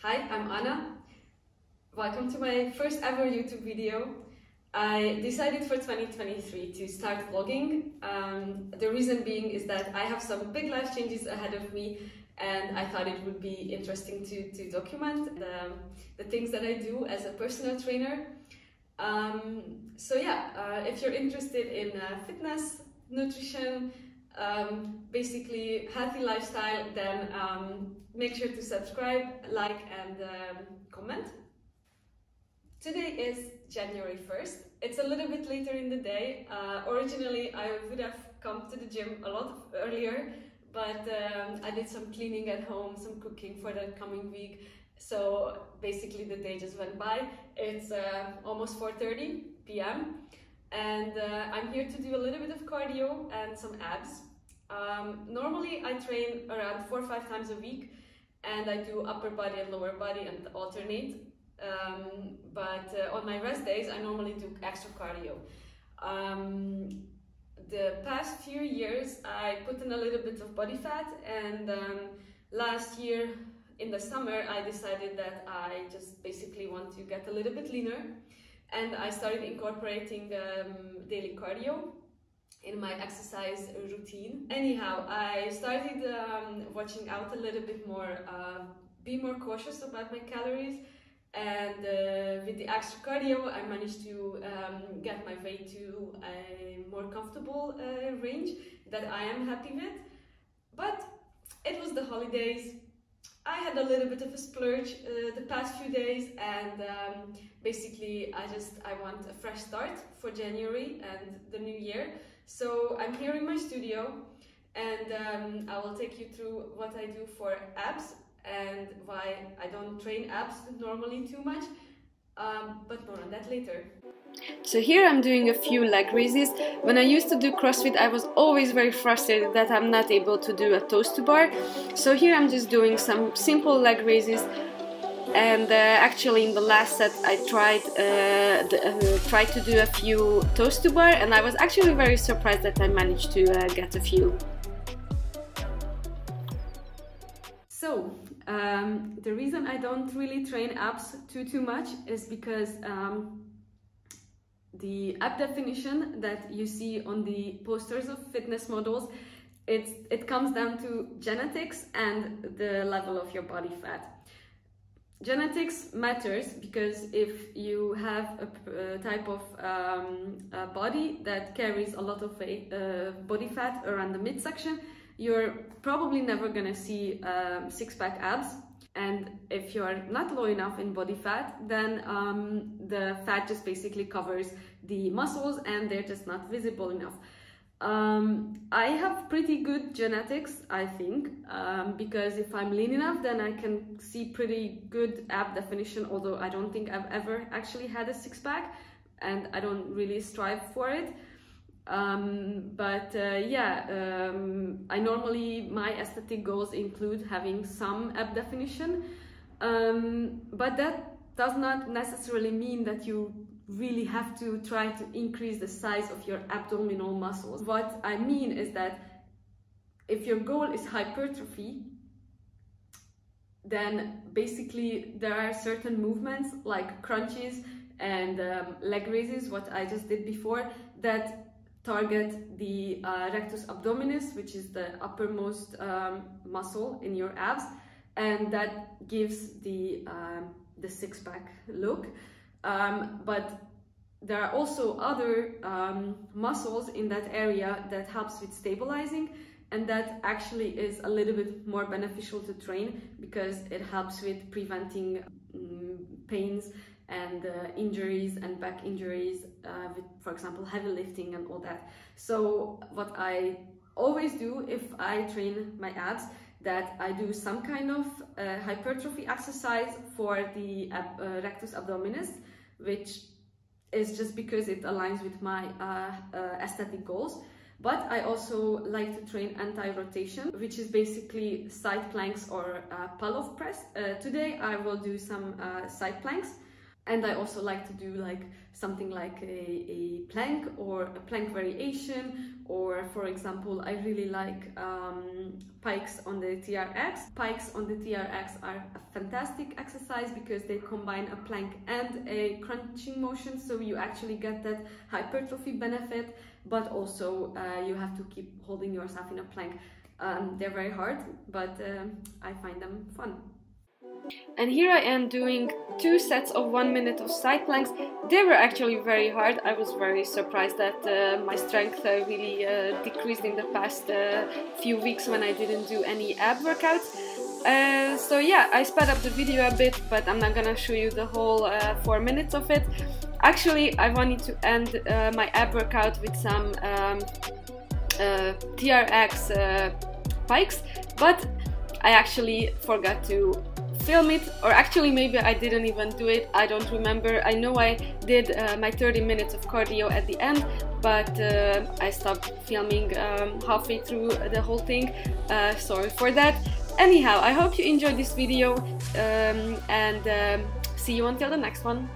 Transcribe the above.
Hi, I'm Anna. Welcome to my first ever YouTube video. I decided for 2023 to start vlogging. The reason being is that I have some big life changes ahead of me and I thought it would be interesting to document the things that I do as a personal trainer. If you're interested in fitness, nutrition, basically healthy lifestyle, then make sure to subscribe, like and comment. Today is January 1st. It's a little bit later in the day. Originally I would have come to the gym a lot earlier, but I did some cleaning at home, some cooking for the coming week. So basically the day just went by. It's almost 4:30 p.m. and I'm here to do a little bit of cardio and some abs. Normally I train around 4 or 5 times a week and I do upper body and lower body and alternate. On my rest days I normally do extra cardio. The past few years I put in a little bit of body fat, and last year in the summer I decided that I just basically want to get a little bit leaner, and I started incorporating daily cardio in my exercise routine. Anyhow, I started watching out a little bit more, be more cautious about my calories, and with the extra cardio I managed to get my weight to a more comfortable range that I am happy with. But it was the holidays. I had a little bit of a splurge the past few days, and basically I want a fresh start for January and the new year. So I'm here in my studio, and I will take you through what I do for abs and why I don't train abs normally too much, but more on that later. So here I'm doing a few leg raises. When I used to do CrossFit, I was always very frustrated that I'm not able to do a toes to bar. So here I'm just doing some simple leg raises. And actually in the last set I tried to do a few toes to bar, and I was actually very surprised that I managed to get a few. So the reason I don't really train abs too much is because the ab definition that you see on the posters of fitness models, it comes down to genetics and the level of your body fat. Genetics matters because if you have a type of body that carries a lot of body fat around the midsection, you're probably never gonna see six-pack abs. And if you're not low enough in body fat, then the fat just basically covers the muscles and they're just not visible enough. I have pretty good genetics, I think, because if I'm lean enough, then I can see pretty good ab definition, although I don't think I've ever actually had a six-pack and I don't really strive for it. I normally, my aesthetic goals include having some ab definition, but that does not necessarily mean that you really have to try to increase the size of your abdominal muscles. What I mean is that if your goal is hypertrophy, then basically there are certain movements like crunches and leg raises, what I just did before, that target the rectus abdominis, which is the uppermost muscle in your abs, and that gives the six-pack look. But there are also other muscles in that area that helps with stabilizing, and that actually is a little bit more beneficial to train because it helps with preventing pains and injuries and back injuries with, for example, heavy lifting and all that. So what I always do if I train my abs, that I do some kind of hypertrophy exercise for the rectus abdominis, which is just because it aligns with my aesthetic goals. But I also like to train anti-rotation, which is basically side planks or pull-off press. Today I will do some side planks. And I also like to do like something like a plank or a plank variation, or for example, I really like pikes on the TRX. Pikes on the TRX are a fantastic exercise because they combine a plank and a crunching motion, so you actually get that hypertrophy benefit, but also you have to keep holding yourself in a plank. They're very hard, but I find them fun. And here I am doing 2 sets of 1 minute of side planks. They were actually very hard. I was very surprised that my strength really decreased in the past few weeks when I didn't do any ab workouts. So yeah, I sped up the video a bit, but I'm not gonna show you the whole 4 minutes of it. Actually, I wanted to end my ab workout with some TRX pikes, but I actually forgot to film it, or actually maybe I didn't even do it, I don't remember. I know I did my 30 minutes of cardio at the end, but I stopped filming halfway through the whole thing. Sorry for that. Anyhow, I hope you enjoyed this video, and see you until the next one.